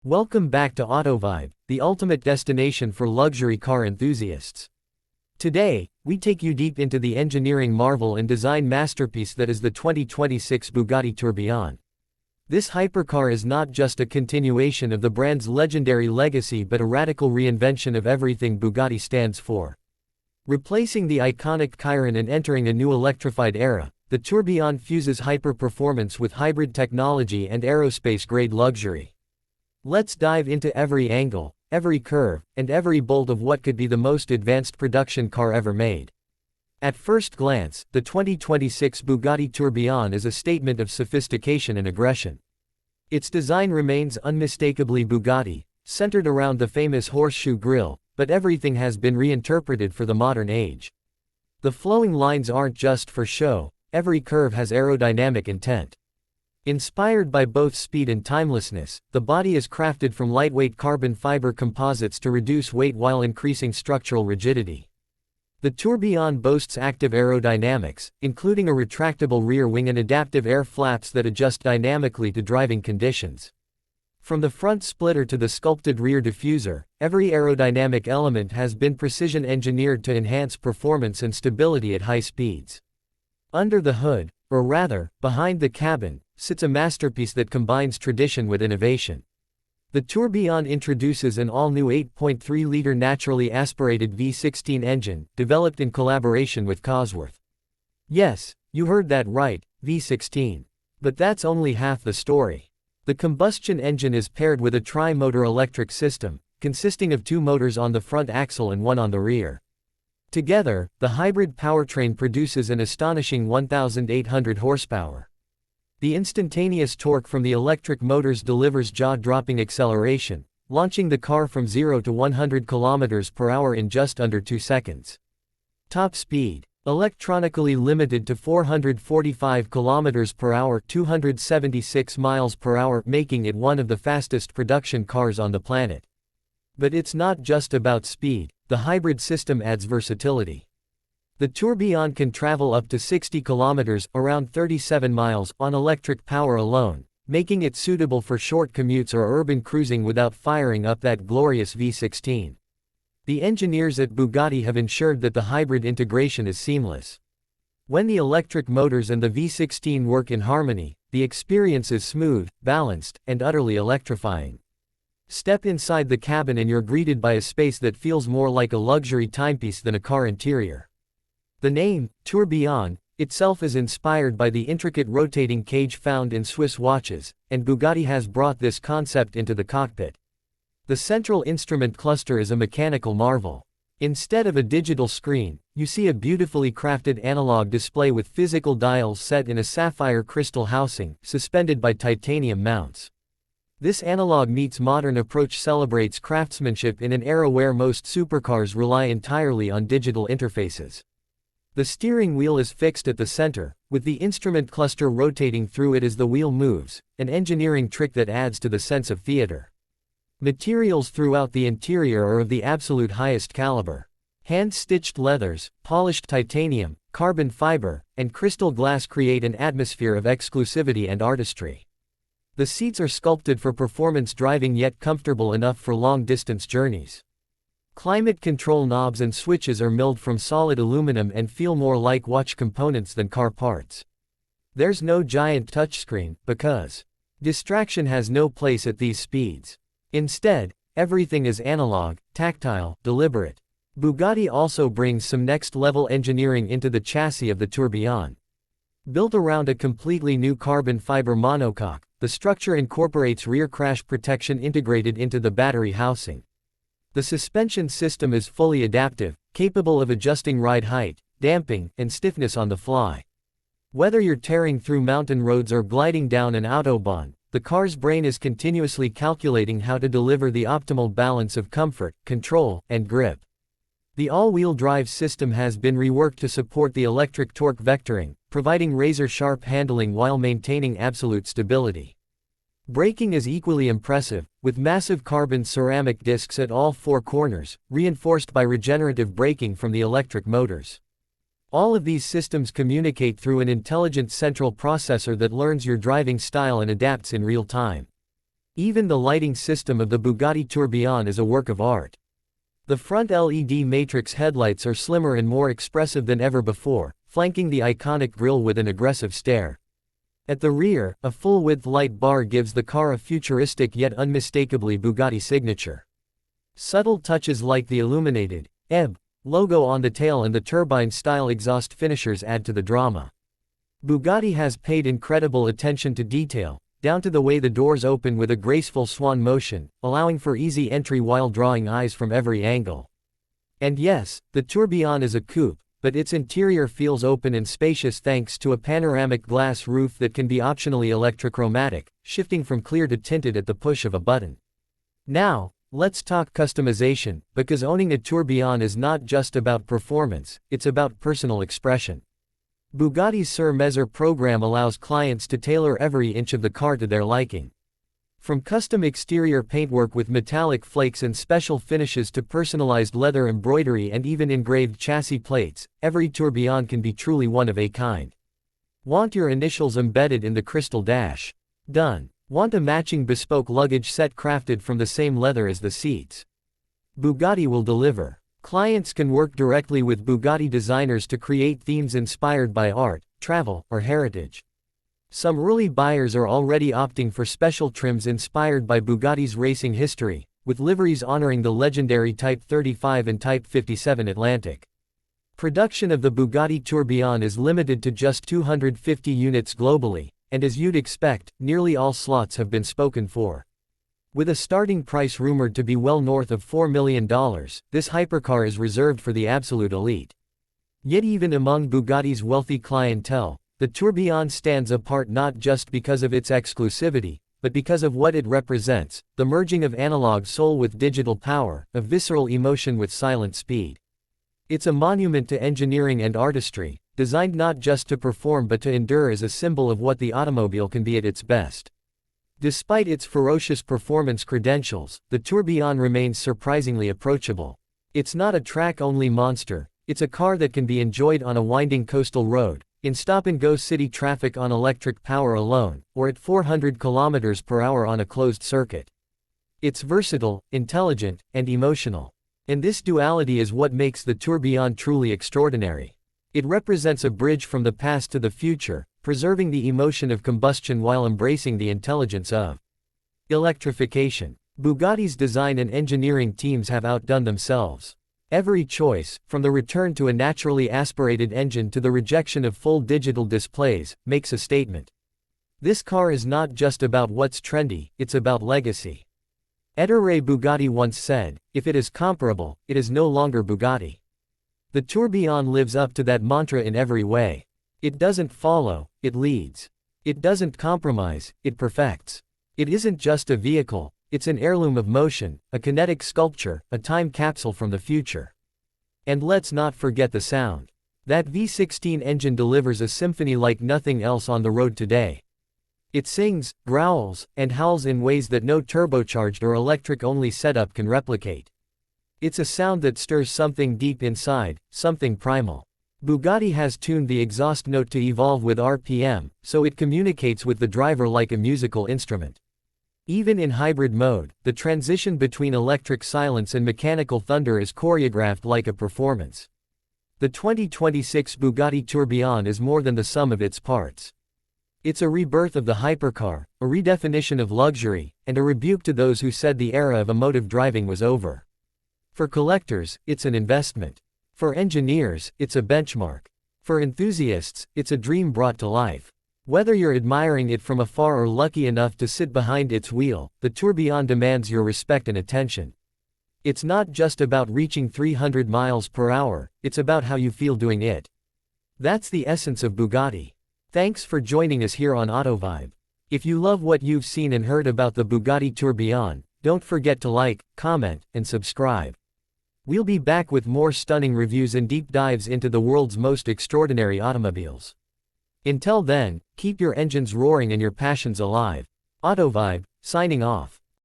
Welcome back to Autovibe, the ultimate destination for luxury car enthusiasts. Today, we take you deep into the engineering marvel and design masterpiece that is the 2026 Bugatti Tourbillon. This hypercar is not just a continuation of the brand's legendary legacy but a radical reinvention of everything Bugatti stands for. Replacing the iconic Chiron and entering a new electrified era, the Tourbillon fuses hyper-performance with hybrid technology and aerospace-grade luxury. Let's dive into every angle, every curve, and every bolt of what could be the most advanced production car ever made. At first glance, the 2026 Bugatti Tourbillon is a statement of sophistication and aggression. Its design remains unmistakably Bugatti, centered around the famous horseshoe grille, but everything has been reinterpreted for the modern age. The flowing lines aren't just for show, every curve has aerodynamic intent. Inspired by both speed and timelessness, the body is crafted from lightweight carbon fiber composites to reduce weight while increasing structural rigidity. The Tourbillon boasts active aerodynamics, including a retractable rear wing and adaptive air flaps that adjust dynamically to driving conditions. From the front splitter to the sculpted rear diffuser, every aerodynamic element has been precision engineered to enhance performance and stability at high speeds. Under the hood, or rather, behind the cabin, sits a masterpiece that combines tradition with innovation. The Tourbillon introduces an all-new 8.3-liter naturally aspirated V16 engine, developed in collaboration with Cosworth. Yes, you heard that right, V16. But that's only half the story. The combustion engine is paired with a tri-motor electric system, consisting of two motors on the front axle and one on the rear. Together, the hybrid powertrain produces an astonishing 1,800 horsepower. The instantaneous torque from the electric motors delivers jaw-dropping acceleration, launching the car from 0 to 100 km per hour in just under 2 seconds. Top speed, electronically limited to 445 km per hour, 276 miles per hour, making it one of the fastest production cars on the planet. But it's not just about speed, the hybrid system adds versatility. The Tourbillon can travel up to 60 kilometers, around 37 miles, on electric power alone, making it suitable for short commutes or urban cruising without firing up that glorious V16. The engineers at Bugatti have ensured that the hybrid integration is seamless. When the electric motors and the V16 work in harmony, the experience is smooth, balanced, and utterly electrifying. Step inside the cabin and you're greeted by a space that feels more like a luxury timepiece than a car interior. The name, Tourbillon, itself is inspired by the intricate rotating cage found in Swiss watches, and Bugatti has brought this concept into the cockpit. The central instrument cluster is a mechanical marvel. Instead of a digital screen, you see a beautifully crafted analog display with physical dials set in a sapphire crystal housing, suspended by titanium mounts. This analog meets modern approach celebrates craftsmanship in an era where most supercars rely entirely on digital interfaces. The steering wheel is fixed at the center, with the instrument cluster rotating through it as the wheel moves, an engineering trick that adds to the sense of theater. Materials throughout the interior are of the absolute highest caliber. Hand-stitched leathers, polished titanium, carbon fiber, and crystal glass create an atmosphere of exclusivity and artistry. The seats are sculpted for performance driving yet comfortable enough for long-distance journeys. Climate control knobs and switches are milled from solid aluminum and feel more like watch components than car parts. There's no giant touchscreen, because distraction has no place at these speeds. Instead, everything is analog, tactile, deliberate. Bugatti also brings some next-level engineering into the chassis of the Tourbillon. Built around a completely new carbon fiber monocoque, the structure incorporates rear crash protection integrated into the battery housing. The suspension system is fully adaptive, capable of adjusting ride height, damping, and stiffness on the fly. Whether you're tearing through mountain roads or gliding down an autobahn, the car's brain is continuously calculating how to deliver the optimal balance of comfort, control, and grip. The all-wheel drive system has been reworked to support the electric torque vectoring, providing razor-sharp handling while maintaining absolute stability. Braking is equally impressive, with massive carbon ceramic discs at all four corners, reinforced by regenerative braking from the electric motors. All of these systems communicate through an intelligent central processor that learns your driving style and adapts in real time. Even the lighting system of the Bugatti Tourbillon is a work of art. The front LED matrix headlights are slimmer and more expressive than ever before, flanking the iconic grille with an aggressive stare. At the rear, a full-width light bar gives the car a futuristic yet unmistakably Bugatti signature. Subtle touches like the illuminated EB logo on the tail and the turbine-style exhaust finishers add to the drama. Bugatti has paid incredible attention to detail, down to the way the doors open with a graceful swan motion, allowing for easy entry while drawing eyes from every angle. And yes, the Tourbillon is a coupe, but its interior feels open and spacious thanks to a panoramic glass roof that can be optionally electrochromatic, shifting from clear to tinted at the push of a button. Now, let's talk customization, because owning a Tourbillon is not just about performance, it's about personal expression. Bugatti's Sur-Mesure program allows clients to tailor every inch of the car to their liking. From custom exterior paintwork with metallic flakes and special finishes to personalized leather embroidery and even engraved chassis plates, every Tourbillon can be truly one of a kind. Want your initials embedded in the crystal dash? Done. Want a matching bespoke luggage set crafted from the same leather as the seats? Bugatti will deliver. Clients can work directly with Bugatti designers to create themes inspired by art, travel, or heritage. Some early buyers are already opting for special trims inspired by Bugatti's racing history, with liveries honoring the legendary Type 35 and Type 57 Atlantic. Production of the Bugatti Tourbillon is limited to just 250 units globally, and as you'd expect, nearly all slots have been spoken for. With a starting price rumored to be well north of $4 million, this hypercar is reserved for the absolute elite. Yet even among Bugatti's wealthy clientele, the Tourbillon stands apart not just because of its exclusivity, but because of what it represents, the merging of analog soul with digital power, of visceral emotion with silent speed. It's a monument to engineering and artistry, designed not just to perform but to endure as a symbol of what the automobile can be at its best. Despite its ferocious performance credentials, the Tourbillon remains surprisingly approachable. It's not a track-only monster, it's a car that can be enjoyed on a winding coastal road, in stop-and-go city traffic on electric power alone, or at 400 km/h on a closed circuit. It's versatile, intelligent, and emotional. And this duality is what makes the Tourbillon truly extraordinary. It represents a bridge from the past to the future, preserving the emotion of combustion while embracing the intelligence of electrification. Bugatti's design and engineering teams have outdone themselves. Every choice, from the return to a naturally aspirated engine to the rejection of full digital displays, makes a statement. This car is not just about what's trendy, it's about legacy. Ettore Bugatti once said, "If it is comparable, it is no longer Bugatti." The Tourbillon lives up to that mantra in every way. It doesn't follow, it leads. It doesn't compromise, it perfects. It isn't just a vehicle, it's an heirloom of motion, a kinetic sculpture, a time capsule from the future. And let's not forget the sound. That V16 engine delivers a symphony like nothing else on the road today. It sings, growls, and howls in ways that no turbocharged or electric-only setup can replicate. It's a sound that stirs something deep inside, something primal. Bugatti has tuned the exhaust note to evolve with RPM, so it communicates with the driver like a musical instrument. Even in hybrid mode, the transition between electric silence and mechanical thunder is choreographed like a performance. The 2026 Bugatti Tourbillon is more than the sum of its parts. It's a rebirth of the hypercar, a redefinition of luxury, and a rebuke to those who said the era of emotive driving was over. For collectors, it's an investment. For engineers, it's a benchmark. For enthusiasts, it's a dream brought to life. Whether you're admiring it from afar or lucky enough to sit behind its wheel, the Tourbillon demands your respect and attention. It's not just about reaching 300 miles per hour, it's about how you feel doing it. That's the essence of Bugatti. Thanks for joining us here on Autovibe. If you love what you've seen and heard about the Bugatti Tourbillon, don't forget to like, comment, and subscribe. We'll be back with more stunning reviews and deep dives into the world's most extraordinary automobiles. Until then, keep your engines roaring and your passions alive. Autovibe, signing off.